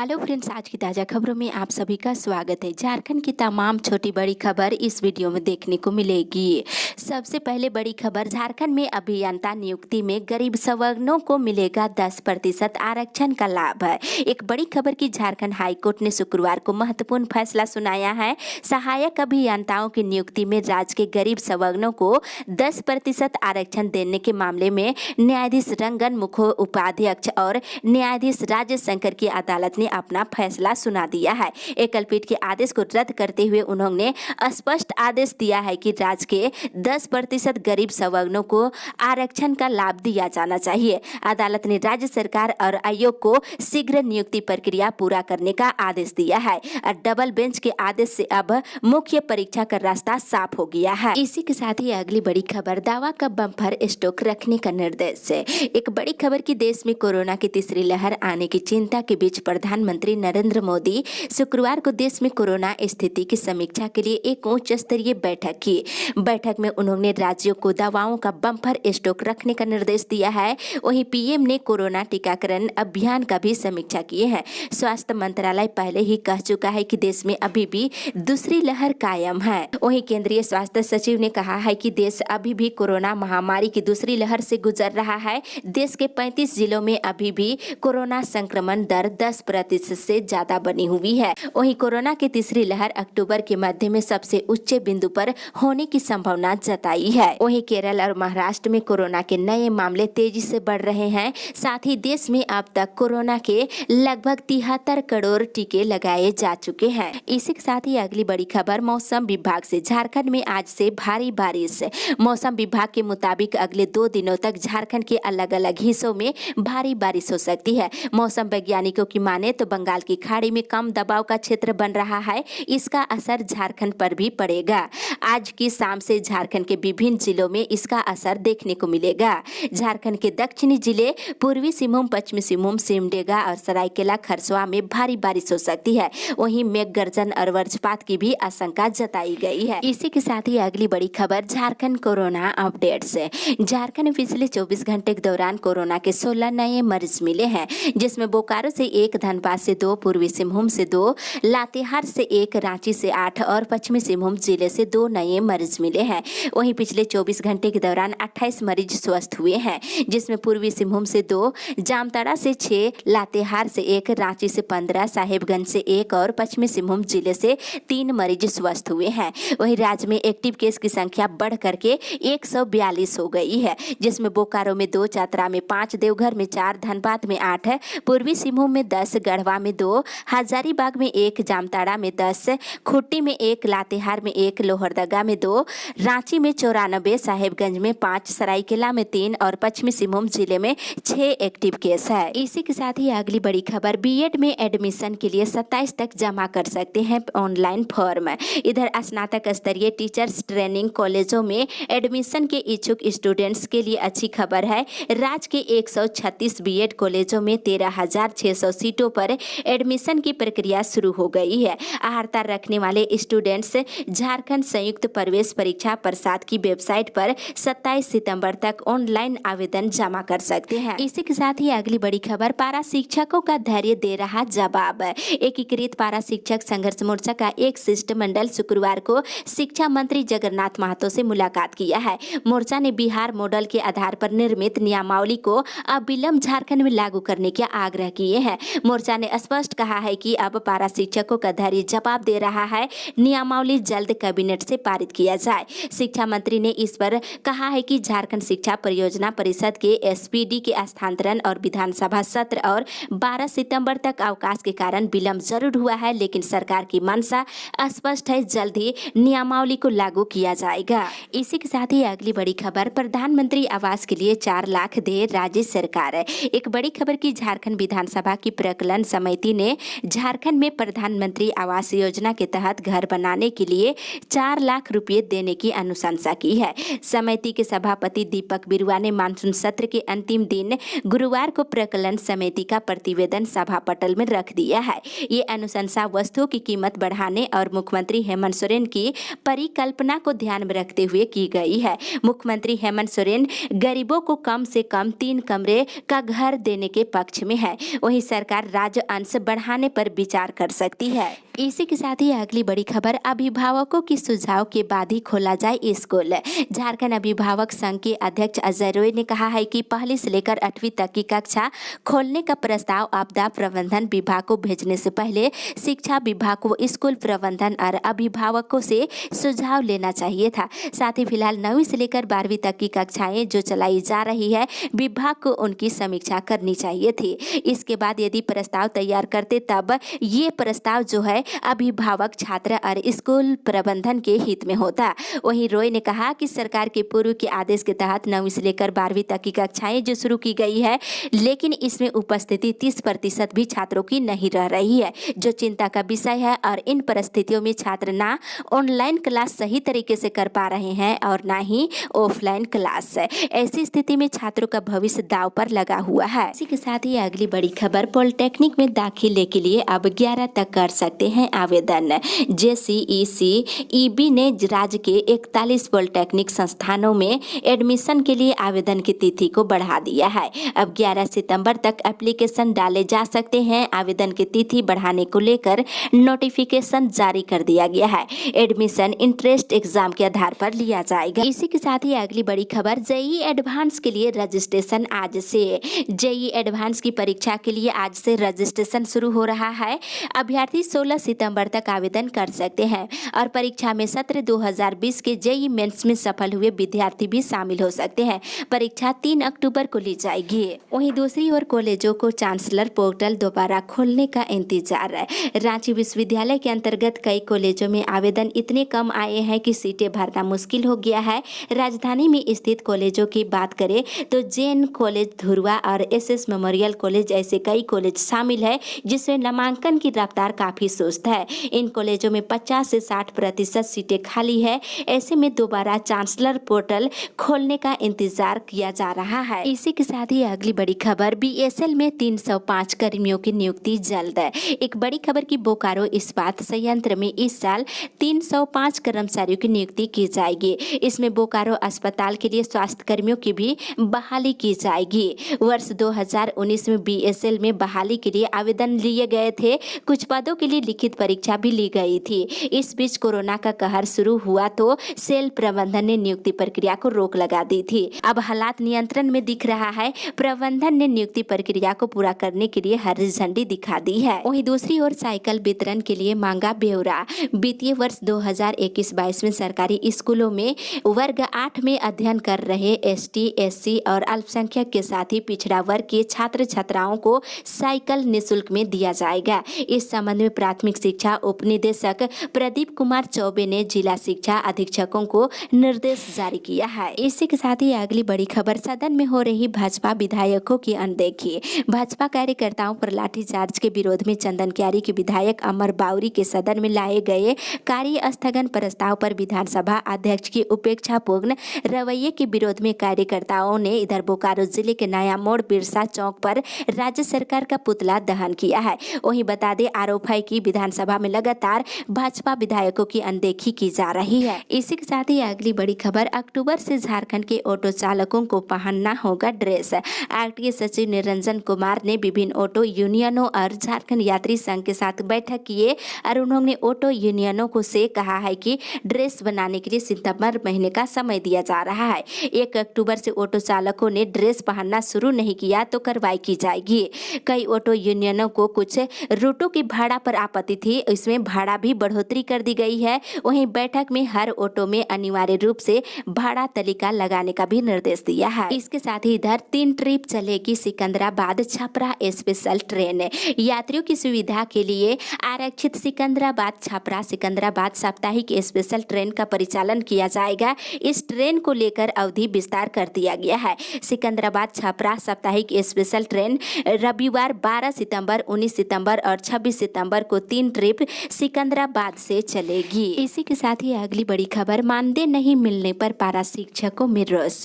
Hello friends, आज की ताज़ा खबरों में आप सभी का स्वागत है। झारखंड की तमाम छोटी बड़ी खबर इस वीडियो में देखने को मिलेगी। सबसे पहले बड़ी खबर, झारखंड में अभियंता नियुक्ति में गरीब सवर्णों को मिलेगा 10% आरक्षण का लाभ है। एक बड़ी खबर की झारखंड हाईकोर्ट ने शुक्रवार को महत्वपूर्ण फैसला सुनाया है। सहायक अभियंताओं की नियुक्ति में राज्य के गरीब सवर्णों को 10% आरक्षण देने के मामले में न्यायाधीश रंगन मुखो उपाध्यक्ष और न्यायाधीश राजेश शंकर की अदालत ने अपना फैसला सुना दिया है। एकल पीठ के आदेश को रद्द करते हुए उन्होंने स्पष्ट आदेश दिया है कि राज्य के 10% गरीब सवर्णों को आरक्षण का लाभ दिया जाना चाहिए। अदालत ने राज्य सरकार और आयोग को शीघ्र नियुक्ति प्रक्रिया पूरा करने का आदेश दिया है और डबल बेंच के आदेश से अब मुख्य परीक्षा का रास्ता साफ हो गया है। इसी के साथ ही अगली बड़ी खबर, दवा का बम्पर स्टॉक रखने का निर्देश है। एक बड़ी खबर की देश में कोरोना की तीसरी लहर आने की चिंता के बीच प्रधानमंत्री नरेंद्र मोदी शुक्रवार को देश में कोरोना स्थिति की समीक्षा के लिए एक उच्च स्तरीय बैठक की। बैठक में उन्होंने राज्यों को दवाओं का बम्पर स्टॉक रखने का निर्देश दिया है। वहीं पीएम ने कोरोना टीकाकरण अभियान का भी समीक्षा की है। स्वास्थ्य मंत्रालय पहले ही कह चुका है कि देश में अभी भी दूसरी लहर कायम है। वहीं केंद्रीय स्वास्थ्य सचिव ने कहा है कि देश अभी भी कोरोना महामारी की दूसरी लहर से गुजर रहा है। देश के 35 जिलों में अभी भी कोरोना संक्रमण दर 10% से ज्यादा बनी हुई है। वहीं कोरोना की तीसरी लहर अक्टूबर के मध्य में सबसे उच्च बिंदु पर होने की संभावना जताई है। वहीं केरल और महाराष्ट्र में कोरोना के नए मामले तेजी से बढ़ रहे हैं। साथ ही देश में अब तक कोरोना के लगभग 73 करोड़ टीके लगाए जा चुके हैं। इसी के साथ ही अगली बड़ी खबर, मौसम विभाग से, झारखंड में आज से भारी बारिश। मौसम विभाग के मुताबिक अगले 2 दिनों तक झारखंड के अलग अलग हिस्सों में भारी बारिश हो सकती है। मौसम वैज्ञानिकों की माने तो बंगाल की खाड़ी में कम दबाव का क्षेत्र बन रहा है। इसका असर झारखंड पर भी पड़ेगा। आज की शाम से झारखंड के विभिन्न जिलों में इसका असर देखने को मिलेगा। झारखंड के दक्षिणी जिले पूर्वी सिंहभूम, पश्चिमी सिंहभूम, सिमडेगा और सरायकेला खरसुआ में भारी बारिश हो सकती है। वहीं मेघ गर्जन और वज्रपात की भी आशंका जताई गई है। इसी के साथ ही अगली बड़ी खबर, झारखंड कोरोना अपडेट्स। झारखंड में पिछले 24 घंटे के दौरान कोरोना के 16 नए मरीज मिले हैं, जिसमें बोकारो से 1, धनबाद से 2, पूर्वी सिंहभूम से 2, लातेहार से 1, रांची से 8 और पश्चिमी सिंहभूम जिले से 2 नए मरीज मिले हैं। वहीं पिछले 24 घंटे के दौरान 28 मरीज स्वस्थ हुए हैं, जिसमें पूर्वी सिंहभूम से 2, जामताड़ा से 6, लातेहार से 1, रांची से 15, साहेबगंज से 1 और पश्चिमी सिंहभूम जिले से 3 मरीज स्वस्थ हुए हैं। वहीं राज्य में एक्टिव केस की संख्या बढ़ करके 142 हो गई है, जिसमें बोकारो में 2, चतरा में 5, देवघर में 4, धनबाद में 8, पूर्वी सिंहभूम में 10, गढ़वा में 2, हजारीबाग में 1, जामताड़ा में 10, खूंटी में 1, लातेहार में 1, लोहरदगा में 2, रांची में 94, साहेबगंज में 5, सरायकेला में 3 और पश्चिमी सिंहभूम जिले में 6 एक्टिव केस है। इसी के साथ ही अगली बड़ी खबर, बीएड में एडमिशन के लिए 27 तक जमा कर सकते हैं ऑनलाइन फॉर्म। इधर स्नातक स्तरीय टीचर्स ट्रेनिंग कॉलेजों में एडमिशन के इच्छुक स्टूडेंट्स के लिए अच्छी खबर है। राज्य के 136 बीएड कॉलेजों में 13,600 सीटों पर एडमिशन की प्रक्रिया शुरू हो गई है। अर्हता रखने वाले स्टूडेंट्स झारखंड संयुक्त प्रवेश परीक्षा परिषद की वेबसाइट पर 27 सितंबर तक ऑनलाइन आवेदन जमा कर सकते हैं। इसी के साथ ही अगली बड़ी खबर, पारा शिक्षकों का धैर्य दे रहा जवाब। एकीकृत पारा शिक्षक संघर्ष मोर्चा का एक शिष्टमंडल शुक्रवार को शिक्षा मंत्री जगन्नाथ महतो से मुलाकात किया है। मोर्चा ने बिहार मॉडल के आधार पर निर्मित नियमावली को अविलंब झारखंड में लागू करने के आग्रह किए हैं। मोर्चा ने स्पष्ट कहा है कि अब पारा शिक्षकों का धैर्य जवाब दे रहा है। नियमावली जल्द कैबिनेट से पारित किया जाए। शिक्षा मंत्री ने इस पर कहा है कि झारखंड शिक्षा परियोजना परिषद के एसपीडी के स्थानांतरण और विधानसभा सत्र और 12 सितंबर तक अवकाश के कारण विलंब जरूर हुआ है, लेकिन सरकार की मंशा स्पष्ट है, जल्द ही नियमावली को लागू किया जाएगा। इसी के साथ ही अगली बड़ी खबर, प्रधानमंत्री आवास के लिए 4 लाख दे राज्य सरकार। एक बड़ी खबर की झारखंड विधानसभा की प्रकलन समिति ने झारखंड में प्रधानमंत्री आवास योजना के तहत घर बनाने के लिए 4 लाख रुपए देने की अनुशंसा की है। समिति के सभापति दीपक बिरुआ ने मानसून सत्र के अंतिम दिन गुरुवार को प्रकलन समिति का प्रतिवेदन सभा पटल में रख दिया है। ये अनुशंसा वस्तुओं की कीमत बढ़ाने और मुख्यमंत्री हेमंत सोरेन की परिकल्पना को ध्यान में रखते हुए की गई है। मुख्यमंत्री हेमंत सोरेन गरीबों को कम से कम 3 कमरे का घर देने के पक्ष में है। वहीं सरकार राज्य ब्याज अंश बढ़ाने पर विचार कर सकती है। इसी के साथ ही अगली बड़ी खबर, अभिभावकों की सुझाव के बाद ही खोला जाए स्कूल। झारखंड अभिभावक संघ के अध्यक्ष अजय रॉय ने कहा है कि पहली से लेकर 8वीं तक की कक्षा खोलने का प्रस्ताव आपदा प्रबंधन विभाग को भेजने से पहले शिक्षा विभाग को स्कूल प्रबंधन और अभिभावकों से सुझाव लेना चाहिए था। साथ ही फिलहाल 9वीं से लेकर 12वीं तक की कक्षाएं जो चलाई जा रही है, विभाग को उनकी समीक्षा करनी चाहिए थी। इसके बाद यदि प्रस्ताव तैयार करते तब ये प्रस्ताव जो है अभिभावक, छात्र और स्कूल प्रबंधन के हित में होता। वहीं रॉय ने कहा कि सरकार के पूर्व के आदेश के तहत 9वीं से लेकर 12वीं तक की कक्षाएं जो शुरू की गई है, लेकिन इसमें उपस्थिति 30% भी छात्रों की नहीं रह रही है, जो चिंता का विषय है। और इन परिस्थितियों में छात्र ना ऑनलाइन क्लास सही तरीके से कर पा रहे हैं और ना ही ऑफलाइन क्लास। ऐसी स्थिति में छात्रों का भविष्य दांव पर लगा हुआ है। इसी के साथ ही अगली बड़ी खबर, पॉलिटेक्निक में दाखिले के लिए अब 11 तक कर सकते हैं आवेदन। JCEC-EB ने राज्य के 41 पॉलिटेक्निक संस्थानों में एडमिशन के लिए आवेदन की तिथि को बढ़ा दिया है। अब 11 सितंबर तक एप्लीकेशन डाले जा सकते हैं। आवेदन की तिथि बढ़ाने को लेकर नोटिफिकेशन जारी कर दिया गया है। एडमिशन इंट्रेंस एग्जाम के आधार पर लिया जाएगा। इसी के साथ ही अगली बड़ी खबर, जेईई एडवांस के लिए रजिस्ट्रेशन आज से। जेईई एडवांस की परीक्षा के लिए आज से रजिस्ट्रेशन शुरू हो रहा है। अभ्यर्थी 16 सितंबर तक आवेदन कर सकते हैं और परीक्षा में सत्र 2020 के जेईई मेंस में सफल हुए विद्यार्थी भी शामिल हो सकते हैं। परीक्षा 3 अक्टूबर को ली जाएगी। वहीं दूसरी ओर कॉलेजों को चांसलर पोर्टल दोबारा खोलने का इंतजार है। रांची विश्वविद्यालय के अंतर्गत कई कॉलेजों में आवेदन इतने कम आए हैं कि सीटें भरना मुश्किल हो गया है। राजधानी में स्थित कॉलेजों की बात करें तो जैन कॉलेज, धुरवा और SS मेमोरियल कॉलेज ऐसे कई कॉलेज शामिल है, जिसमें नामांकन की रफ्तार काफी सुस्त है। इन कॉलेजों में 50 से 60% सीटें खाली है। ऐसे में दोबारा चांसलर पोर्टल खोलने का इंतजार किया जा रहा है। इसी के साथ ही अगली बड़ी खबर, BSL में 305 कर्मियों की नियुक्ति जल्द। एक बड़ी खबर की बोकारो इस्पात संयंत्र में इस साल 305 कर्मचारियों की नियुक्ति की जाएगी। इसमें बोकारो अस्पताल के लिए स्वास्थ्य कर्मियों की भी बहाली की जाएगी। वर्ष 2019 में BSL में बहाली के लिए आवेदन लिए गए थे। कुछ पदों के लिए लिखित परीक्षा भी ली गई थी। इस बीच कोरोना का कहर शुरू हुआ तो सेल प्रबंधन ने नियुक्ति प्रक्रिया को रोक लगा दी थी। अब हालात नियंत्रण में दिख रहा है। प्रबंधन ने नियुक्ति प्रक्रिया को पूरा करने के लिए हरी झंडी दिखा दी है। वहीं दूसरी ओर साइकिल वितरण के लिए मांगा ब्यौरा। वित्तीय वर्ष 2021-22 में सरकारी स्कूलों में वर्ग 8 में अध्ययन कर रहे ST, SC और अल्पसंख्यक के साथ ही पिछड़ा वर्ग के छात्र छात्राओं को साइकिल निःशुल्क में दिया जाएगा। इस संबंध में प्राथमिक शिक्षा उप निदेशक प्रदीप कुमार चौबे ने जिला शिक्षा अधीक्षकों को निर्देश जारी किया है। इसी के साथ ही अगली बड़ी खबर, सदन में हो रही भाजपा विधायकों की अनदेखी। भाजपा कार्यकर्ताओं पर लाठीचार्ज के विरोध में चंदन क्यारी के विधायक अमर बाउरी के सदन में लाए गए कार्य स्थगन प्रस्ताव पर विधानसभा अध्यक्ष की उपेक्षापूर्ण रवैये के विरोध में कार्यकर्ताओं ने इधर बोकारो जिले के नया मोड़ बिरसा चौक पर राज्य सरकार का पुतला दहन किया है। वहीं बता दें, आरोप है कि विधानसभा में लगातार भाजपा विधायकों की अनदेखी की जा रही है। इसी के साथ ही अगली बड़ी खबर, अक्टूबर से झारखंड के ऑटो चालकों को पहनना होगा ड्रेस। RTO सचिव निरंजन कुमार ने विभिन्न ऑटो यूनियनों और झारखंड यात्री संघ के साथ बैठक किए और उन्होंने ऑटो यूनियनों को से कहा है कि ड्रेस बनाने के लिए सितंबर महीने का समय दिया जा रहा है। 1 अक्टूबर से ऑटो चालकों ने ड्रेस पहनना शुरू नहीं किया तो कार्रवाई की जाएगी। कई ऑटो यूनियनों को कुछ रूटों की भाड़ा पर आपत्ति थी, इसमें भाड़ा भी बढ़ोतरी कर दी गई है। वहीं बैठक में हर ऑटो में अनिवार्य रूप से भाड़ा तालिका लगाने का भी निर्देश दिया है। इसके साथ ही इधर 3 ट्रिप चलेगी सिकंदराबाद छपरा स्पेशल ट्रेन। यात्रियों की सुविधा के लिए आरक्षित सिकंदराबाद छपरा सिकंदराबाद साप्ताहिक स्पेशल ट्रेन का परिचालन किया जाएगा। इस ट्रेन को लेकर अवधि विस्तार कर दिया गया है। सिकंदराबाद छपरा साप्ताहिक स्पेशल ट्रेन रविवार 12 सितंबर, 19 सितंबर और 26 सितंबर को 3 ट्रिप सिकंदराबाद से चलेगी। इसी के साथ ही अगली बड़ी खबर, मानदेय नहीं मिलने पर पारा शिक्षकों में रोष।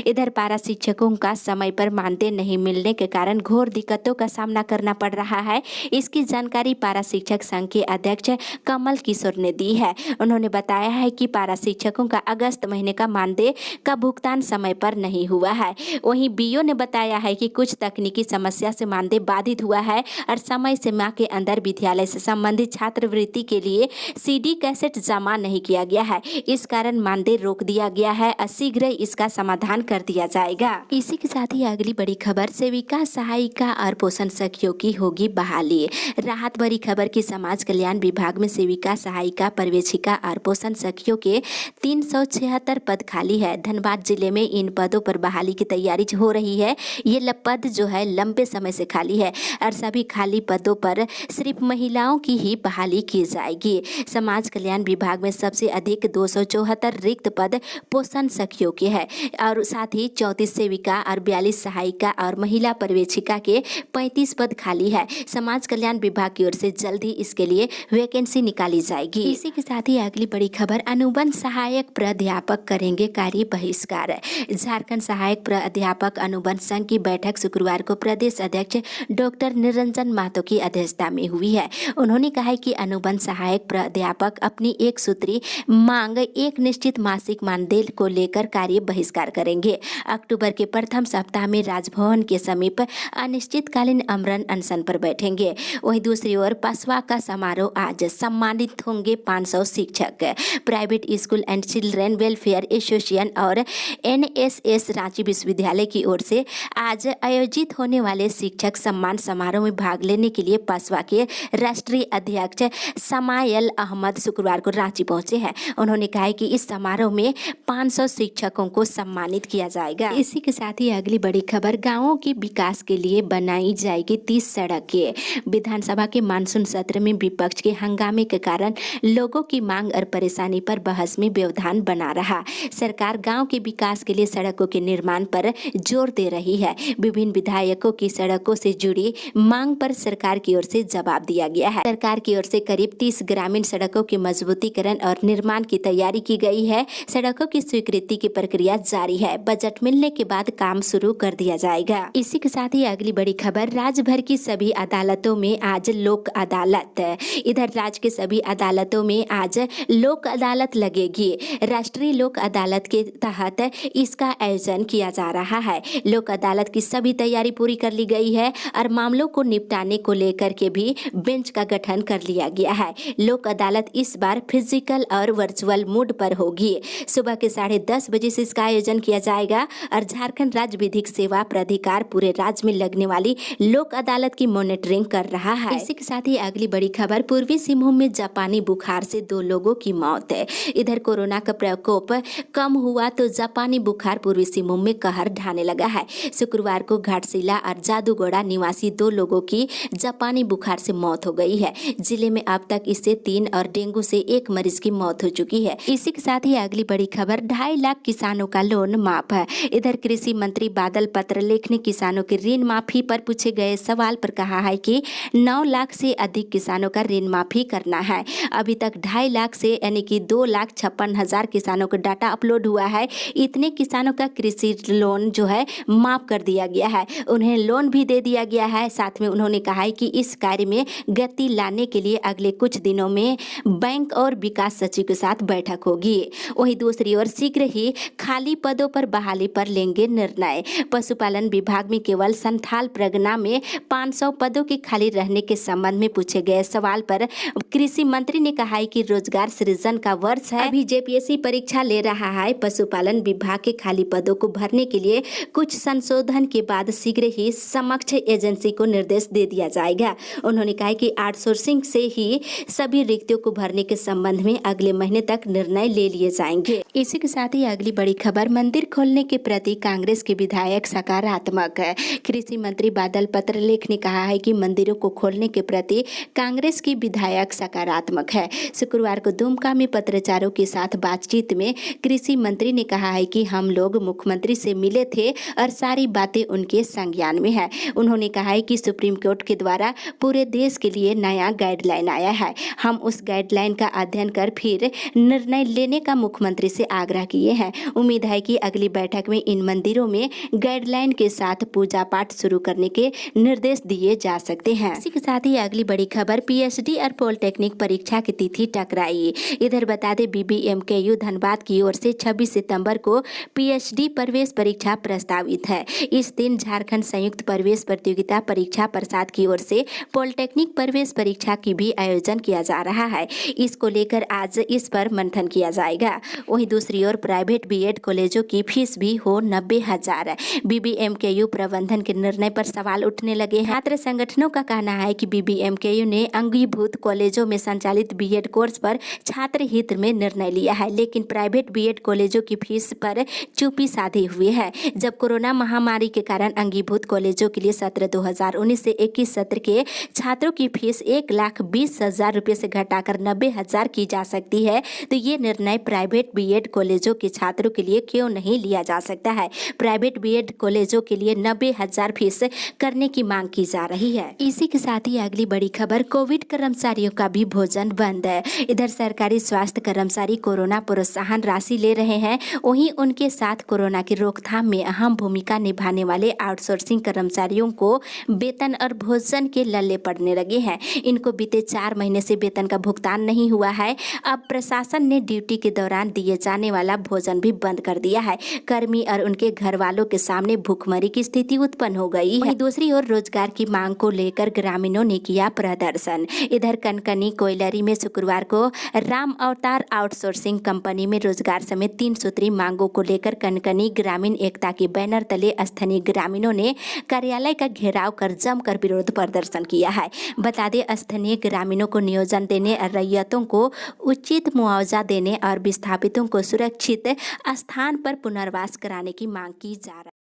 इधर पारा शिक्षकों का समय पर मानदेय नहीं मिलने के कारण घोर दिक्कतों का सामना करना पड़ रहा है। इसकी जानकारी पारा शिक्षक संघ के अध्यक्ष कमल किशोर ने दी है। उन्होंने बताया है कि पारा शिक्षकों का अगस्त महीने का मानदेय का भुगतान समय पर नहीं हुआ है। वहीं बीओ ने बताया है कि कुछ तकनीकी समस्या से मानदेय बाधित हुआ है और समय सीमा के अंदर विद्यालय से संबंधित छात्रवृत्ति के लिए सीडी कैसेट जमा नहीं किया गया है। इस कारण मानदेय रोक दिया गया है और शीघ्र इसका समाधान कर दिया जाएगा। इसी के साथ ही अगली बड़ी खबर, सेविका सहायिका और पोषण सखियों की होगी बहाली। राहत भरी खबर की समाज कल्याण विभाग में सेविका सहायिका पर्यवेक्षिका और पोषण सखियों के 376 पद खाली है। धनबाद जिले में इन पदों पर बहाली की तैयारी हो रही है। ये पद जो है लंबे समय से खाली है और सभी खाली पदों पर सिर्फ महिलाओं की ही बहाली की जाएगी। समाज कल्याण विभाग में सबसे अधिक 274 रिक्त पद पोषण सखियों के हैं और साथ ही 34 सेविका और 42 सहायिका और महिला पर्यवेक्षिका के 35 पद खाली है। समाज कल्याण विभाग की ओर से जल्द ही इसके लिए वैकेंसी निकाली जाएगी। इसी के साथ ही अगली बड़ी खबर, अनुबंध सहायक प्राध्यापक करेंगे कार्य बहिष्कार। झारखंड सहायक प्राध्यापक अनुबंध संघ की बैठक शुक्रवार को प्रदेश अध्यक्ष डॉक्टर निरंजन महतो की अध्यक्षता में हुई है। उन्होंने कहा है कि अनुबंध सहायक प्राध्यापक अपनी एक सूत्री मांग एक निश्चित मासिक मानदेय को लेकर कार्य बहिष्कार करेंगे। अक्टूबर के प्रथम सप्ताह में राजभवन के समीप अनिश्चितकालीन आमरण अनशन पर बैठेंगे। वहीं दूसरी ओर पसवा का समारोह आज सम्मानित होंगे 500 शिक्षक। Private school and children welfare association और एनएसएस रांची विश्वविद्यालय की ओर से आज आयोजित होने वाले शिक्षक सम्मान समारोह में भाग लेने के लिए पसवा के राष्ट्रीय अध्यक्ष समायल अहमद शुक्रवार को रांची पहुंचे हैं। उन्होंने कहा है कि इस समारोह में 500 शिक्षकों को सम्मानित किया जाएगा। इसी के साथ ही अगली बड़ी खबर, गांवों के विकास के लिए बनाई जाएगी 30 सड़कें। विधानसभा के मानसून सत्र में विपक्ष के हंगामे के कारण लोगों की मांग और परेशानी पर बहस में व्यवधान बना रहा। सरकार गांव के विकास के लिए सड़कों के निर्माण पर जोर दे रही है। विभिन्न विधायकों की सड़कों से जुड़ी मांग पर सरकार की ओर से जवाब दिया गया है। सरकार की ओर से करीब 30 ग्रामीण सड़कों के मजबूतीकरण और निर्माण की तैयारी की गई है। सड़कों की स्वीकृति की प्रक्रिया जारी है। बजट मिलने के बाद काम शुरू कर दिया जाएगा। इसी के साथ ही अगली बड़ी खबर, राज्य भर की सभी अदालतों में आज लोक अदालत। इधर राज्य के सभी अदालतों में आज लोक अदालत लगेगी। राष्ट्रीय लोक अदालत के तहत इसका आयोजन किया जा रहा है। लोक अदालत की सभी तैयारी पूरी कर ली गई है और मामलों को निपटाने को लेकर के भी बेंच का गठन कर लिया गया है। लोक अदालत इस बार फिजिकल और वर्चुअल मोड पर होगी। सुबह के 10:30 बजे से इसका आयोजन किया जाएगा और झारखंड राज्य विधिक सेवा प्राधिकार पूरे राज्य में लगने वाली लोक अदालत की मॉनिटरिंग कर रहा है। इसी के साथ ही अगली बड़ी खबर, पूर्वी सिंहभूम में जापानी बुखार से 2 लोगों की मौत है। इधर कोरोना का प्रकोप कम हुआ तो जापानी बुखार पूर्वी सिंहभूम में कहर ढाने लगा है। शुक्रवार को घाटशिला और जादूगोड़ा निवासी 2 लोगों की जापानी बुखार से मौत हो गई है। जिले में अब तक इससे 3 और डेंगू से 1 मरीज की मौत हो चुकी है। इसी के साथ ही अगली बड़ी खबर, 2.5 लाख किसानों का लोन माफ है। इधर कृषि मंत्री बादल पत्रलेख ने किसानों के ऋण माफी पर पूछे गए सवाल पर कहा है कि 9 लाख से अधिक किसानों का ऋण माफी करना है। अभी तक 2.5 लाख से यानी कि 2,56,000 किसानों का डाटा अपलोड हुआ है। इतने किसानों का कृषि लोन जो है माफ कर दिया गया है, उन्हें लोन भी दे दिया गया है। साथ में उन्होंने कहा है कि इस कार्य में गति लाने के लिए अगले कुछ दिनों में बैंक और विकास सचिव के साथ बैठक होगी। वहीं दूसरी ओर शीघ्र ही खाली पदों पर बहाली पर लेंगे निर्णय। पशुपालन विभाग में केवल संथाल परगना में 500 पदों के खाली रहने के संबंध में पूछे गए सवाल पर कृषि मंत्री ने कहा है कि रोजगार सृजन का वर्ष है, अभी जेपीएससी परीक्षा ले रहा है। पशुपालन विभाग के खाली पदों को भरने के लिए कुछ संशोधन के बाद शीघ्र ही समक्ष एजेंसी को निर्देश दे दिया जाएगा। उन्होंने कहा कि आउटसोर्सिंग से ही सभी रिक्तियों को भरने के संबंध में अगले महीने तक निर्णय ले लिए जाएंगे। इसी के साथ ही अगली बड़ी खबर, मंदिर खोलने के प्रति कांग्रेस के विधायक सकारात्मक है। कृषि मंत्री बादल पत्रलेख ने कहा है कि मंदिरों को खोलने के प्रति कांग्रेस की विधायक सकारात्मक है। शुक्रवार को दुमका में पत्रकारों के साथ बातचीत में कृषि मंत्री ने कहा है कि हम लोग मुख्यमंत्री से मिले थे और सारी बातें उनके संज्ञान में है। उन्होंने कहा है कि सुप्रीम कोर्ट के द्वारा पूरे देश के लिए नया गाइडलाइन आया है। हम उस गाइडलाइन का अध्ययन कर फिर निर्णय लेने का मुख्यमंत्री से आग्रह किए हैं। उम्मीद है कि अगली बैठक में इन मंदिरों में गाइडलाइन के साथ पूजा पाठ शुरू करने के निर्देश दिए जा सकते हैं। इसी के साथ ही अगली बड़ी खबर, पीएचडी और पॉलिटेक्निक परीक्षा की तिथि टकराई। इधर बता दें बीबीएमकेयू धनबाद की ओर से 26 सितंबर को पीएचडी प्रवेश परीक्षा प्रस्तावित है। इस दिन झारखंड संयुक्त प्रवेश प्रतियोगिता परीक्षा परिषद की ओर से पॉलिटेक्निक प्रवेश परीक्षा की भी आयोजन किया जा रहा है। इसको लेकर आज इस पर मंथन किया जाएगा। वहीं दूसरी ओर प्राइवेट बीएड कॉलेजों की फीस भी हो 90,000। बीबीएमकेयू प्रबंधन के निर्णय पर सवाल उठने लगे हैं। छात्र संगठनों का कहना है कि बीबीएमकेयू ने अंगीभूत कॉलेजों में संचालित बीएड कोर्स पर छात्र हित में निर्णय लिया है, लेकिन प्राइवेट बीएड कॉलेजों की फीस पर चुप्पी साधी हुई है। जब कोरोना महामारी के कारण अंगीभूत कॉलेजों के लिए सत्र 2019 से 21 सत्र के छात्रों की फीस 1,20,000 रुपये से घटाकर 90,000 की जा सकती है, तो ये निर्णय प्राइवेट बीएड कॉलेजों के छात्रों के लिए क्यों नहीं लिया जा सकता है। प्राइवेट बीएड कॉलेजों के लिए 90,000 फीस करने की मांग की जा रही है। इसी के साथ ही अगली बड़ी खबर, कोविड कर्मचारियों का भी भोजन बंद है। इधर सरकारी स्वास्थ्य कर्मचारी कोरोना प्रोत्साहन राशि ले रहे हैं, वहीं उनके साथ कोरोना की रोकथाम में अहम भूमिका निभाने वाले आउटसोर्सिंग कर्मचारियों को वेतन और भोजन के लल्ले पड़ने लगे हैं। इनको बीते 4 महीने से वेतन का भुगतान नहीं हुआ है। अब प्रशासन ने ड्यूटी के दौरान दिए जाने वाला भोजन भी बंद कर दिया है। कर्मी और उनके घर वालों के सामने भूखमरी की स्थिति उत्पन्न हो गई है। दूसरी ओर रोजगार की मांग को लेकर ग्रामीणों ने किया प्रदर्शन। इधर कनकनी कोयलरी में शुक्रवार को राम अवतार आउटसोर्सिंग कंपनी में रोजगार समेत 3 सूत्री मांगों को लेकर कनकनी ग्रामीण एकता के बैनर तले स्थानीय ग्रामीणों ने कार्यालय का घेराव कर जमकर विरोध प्रदर्शन किया है। बता दें, स्थानीय ग्रामीणों को नियोजन देने, रैयतों को उचित मुआवजा देने और विस्थापितों को सुरक्षित स्थान पर पुनर्वास कराने की मांग की जा रही है।